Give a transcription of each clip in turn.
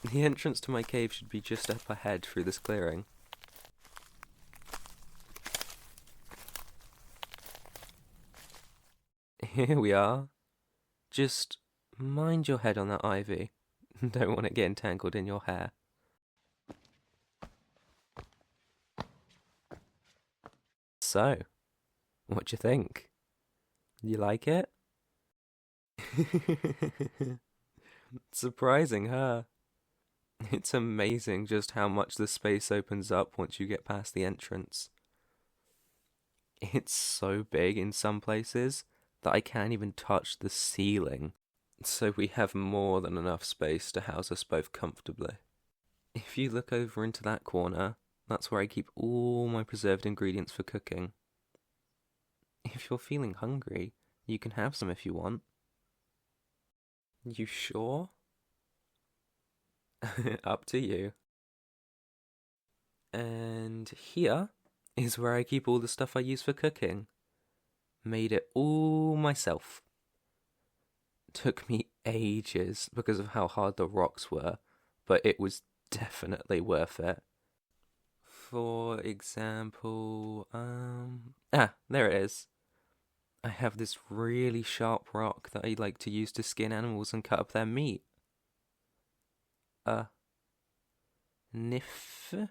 The entrance to my cave should be just up ahead through this clearing. Here we are. Just mind your head on that ivy. Don't want it getting tangled in your hair. So, what do you think? You like it? Surprising, huh? It's amazing just how much the space opens up once you get past the entrance. It's so big in some places that I can't even touch the ceiling. So we have more than enough space to house us both comfortably. If you look over into that corner, that's where I keep all my preserved ingredients for cooking. If you're feeling hungry, you can have some if you want. You sure? Up to you. And here is where I keep all the stuff I use for cooking. Made it all myself. Took me ages because of how hard the rocks were, but it was definitely worth it. For example, there it is. I have this really sharp rock that I like to use to skin animals and cut up their meat. Nif?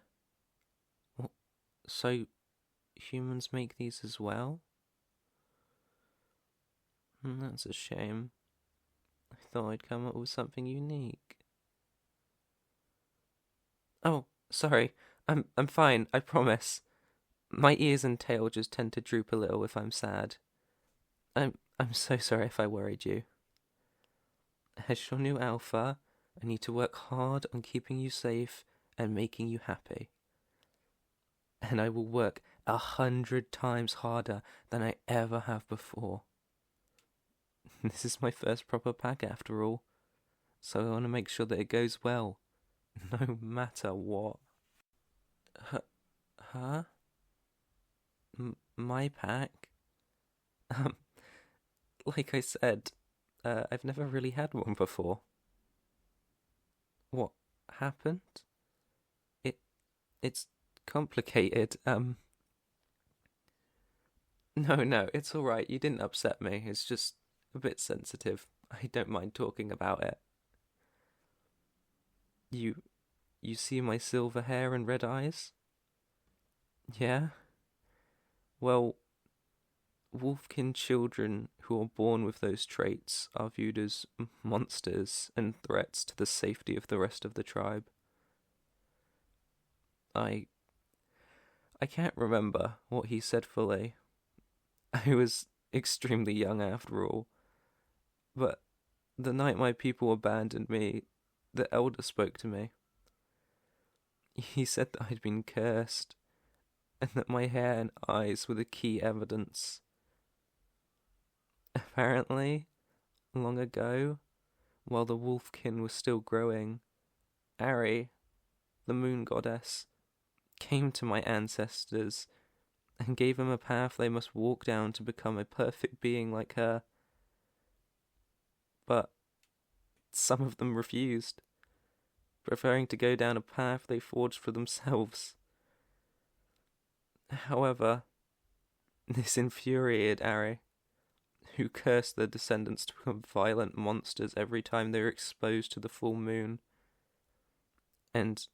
So humans make these as well? That's a shame. I thought I'd come up with something unique. Oh, sorry. I'm fine, I promise. My ears and tail just tend to droop a little if I'm sad. I'm so sorry if I worried you. As your new alpha, I need to work hard on keeping you safe and making you happy. And I will work 100 times harder than I ever have before. This is my first proper pack after all, so I want to make sure that it goes well, no matter what. Huh? My pack? Um, like I said, I've never really had one before. What happened? It, it's complicated. No, it's all right. You didn't upset me. It's just a bit sensitive. I don't mind talking about it. You, you see my silver hair and red eyes? Yeah? Well, wolfkin children who are born with those traits are viewed as monsters and threats to the safety of the rest of the tribe. I I can't remember what he said fully. I was extremely young after all, but the night my people abandoned me, the elder spoke to me. He said that I'd been cursed, and that my hair and eyes were the key evidence. Apparently, long ago, while the wolfkin was still growing, Ari, the moon goddess, came to my ancestors and gave them a path they must walk down to become a perfect being like her. But some of them refused, preferring to go down a path they forged for themselves. However, this infuriated Ari, who cursed their descendants to become violent monsters every time they were exposed to the full moon. And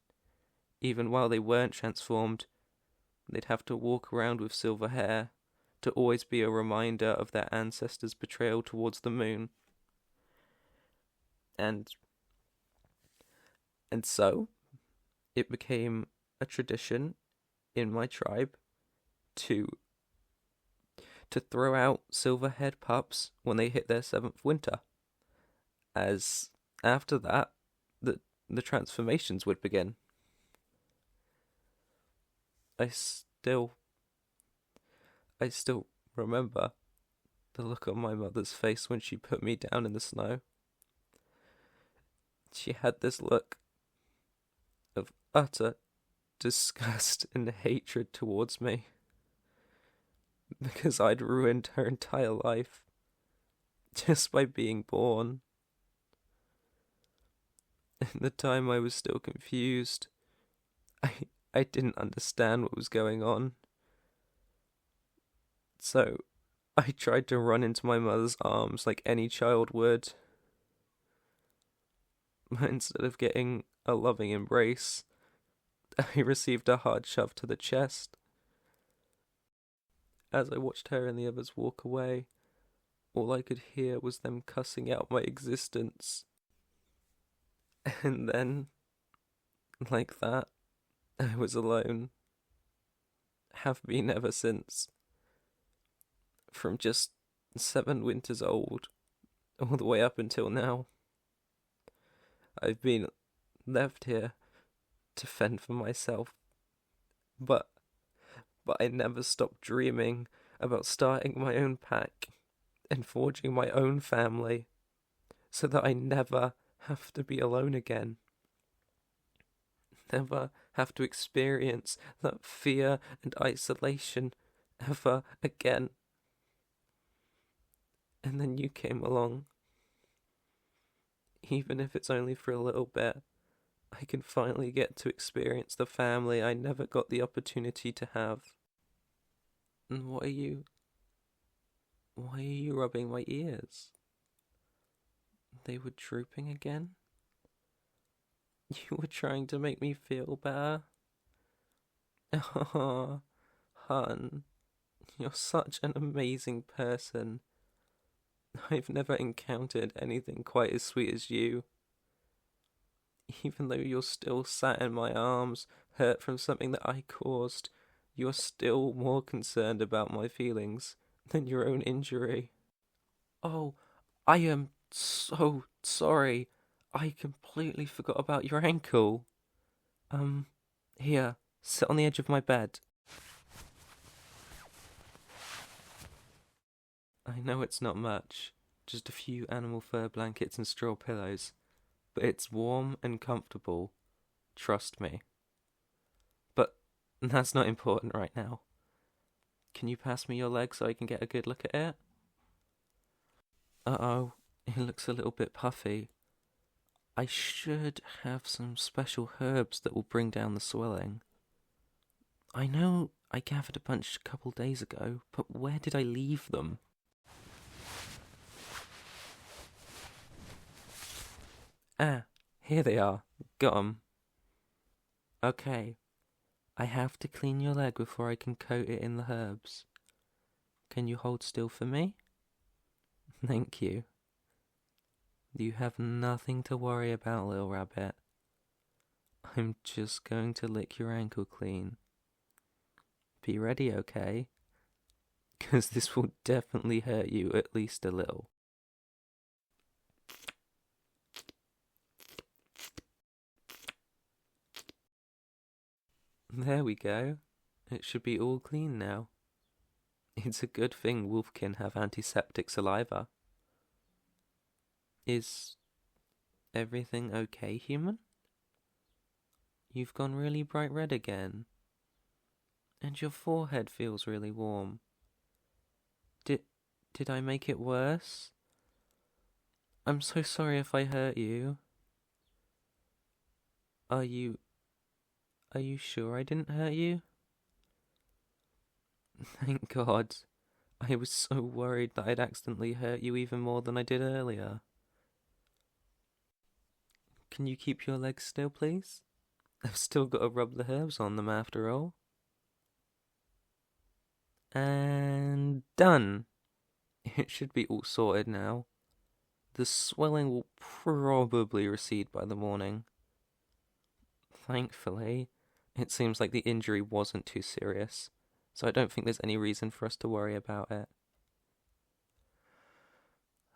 even while they weren't transformed, they'd have to walk around with silver hair to always be a reminder of their ancestors' betrayal towards the moon. And so it became a tradition in my tribe to throw out silver-haired pups when they hit their 7th winter, as after that the transformations would begin. I still I still remember the look on my mother's face when she put me down in the snow. She had this look of utter disgust and hatred towards me because I'd ruined her entire life just by being born. In the time I was still confused. I, I didn't understand what was going on. So I tried to run into my mother's arms like any child would. But instead of getting a loving embrace, I received a hard shove to the chest. As I watched her and the others walk away, all I could hear was them cussing out my existence. And then, like that, I was alone. Have been ever since. From just 7 winters old, all the way up until now. I've been left here to fend for myself. But I never stopped dreaming about starting my own pack and forging my own family so that I never have to be alone again. Never have to experience that fear and isolation ever again. And then you came along. Even if it's only for a little bit, I can finally get to experience the family I never got the opportunity to have. And why are you rubbing my ears? They were drooping again? You were trying to make me feel better? Oh, hun, you're such an amazing person. I've never encountered anything quite as sweet as you. Even though you're still sat in my arms, hurt from something that I caused, you're still more concerned about my feelings than your own injury. Oh, I am so sorry. I completely forgot about your ankle. Here, sit on the edge of my bed. I know it's not much, just a few animal fur blankets and straw pillows, but it's warm and comfortable. Trust me. But that's not important right now. Can you pass me your leg so I can get a good look at it? Uh-oh, it looks a little bit puffy. I should have some special herbs that will bring down the swelling. I know I gathered a bunch a couple days ago, but where did I leave them? Ah, here they are. Got 'em. Okay, I have to clean your leg before I can coat it in the herbs. Can you hold still for me? Thank you. You have nothing to worry about, little rabbit. I'm just going to lick your ankle clean. Be ready, okay? 'Cause this will definitely hurt you at least a little. There we go. It should be all clean now. It's a good thing wolfkin have antiseptic saliva. Is everything okay, human? You've gone really bright red again. And your forehead feels really warm. Did I make it worse? I'm so sorry if I hurt you. Are you sure I didn't hurt you? Thank God. I was so worried that I'd accidentally hurt you even more than I did earlier. Can you keep your legs still, please? I've still got to rub the herbs on them after all. And done. It should be all sorted now. The swelling will probably recede by the morning. Thankfully, it seems like the injury wasn't too serious, so I don't think there's any reason for us to worry about it.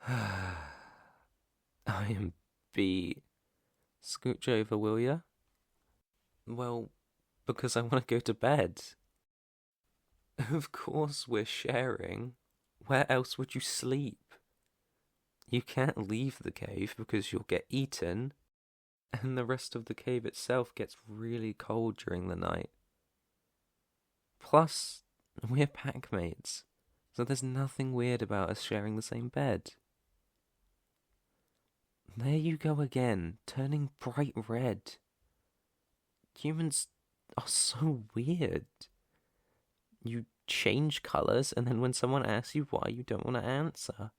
I am beat. Scooch over, will ya? Well, because I want to go to bed. Of course we're sharing. Where else would you sleep? You can't leave the cave because you'll get eaten, and the rest of the cave itself gets really cold during the night. Plus, we're packmates, so there's nothing weird about us sharing the same bed. There you go again, turning bright red. Humans are so weird. You change colours, and then when someone asks you why, you don't want to answer.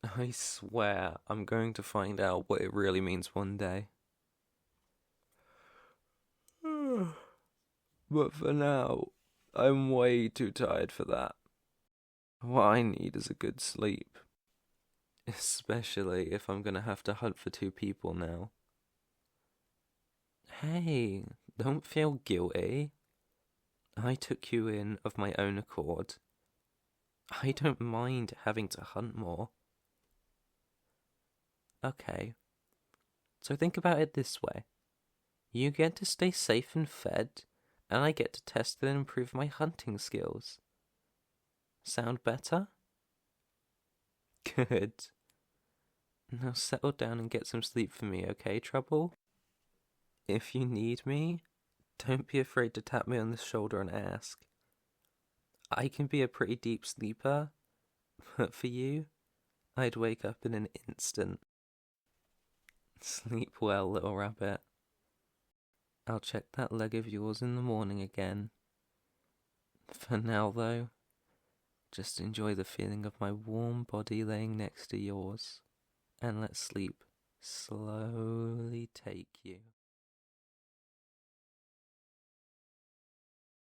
I swear I'm going to find out what it really means one day. But for now, I'm way too tired for that. What I need is a good sleep. Especially if I'm gonna have to hunt for two people now. Hey, don't feel guilty. I took you in of my own accord. I don't mind having to hunt more. Okay, so think about it this way. You get to stay safe and fed, and I get to test and improve my hunting skills. Sound better? Good. Now settle down and get some sleep for me, okay, Trouble? If you need me, don't be afraid to tap me on the shoulder and ask. I can be a pretty deep sleeper, but for you, I'd wake up in an instant. Sleep well, little rabbit. I'll check that leg of yours in the morning again. For now, though, just enjoy the feeling of my warm body laying next to yours, and let sleep slowly take you.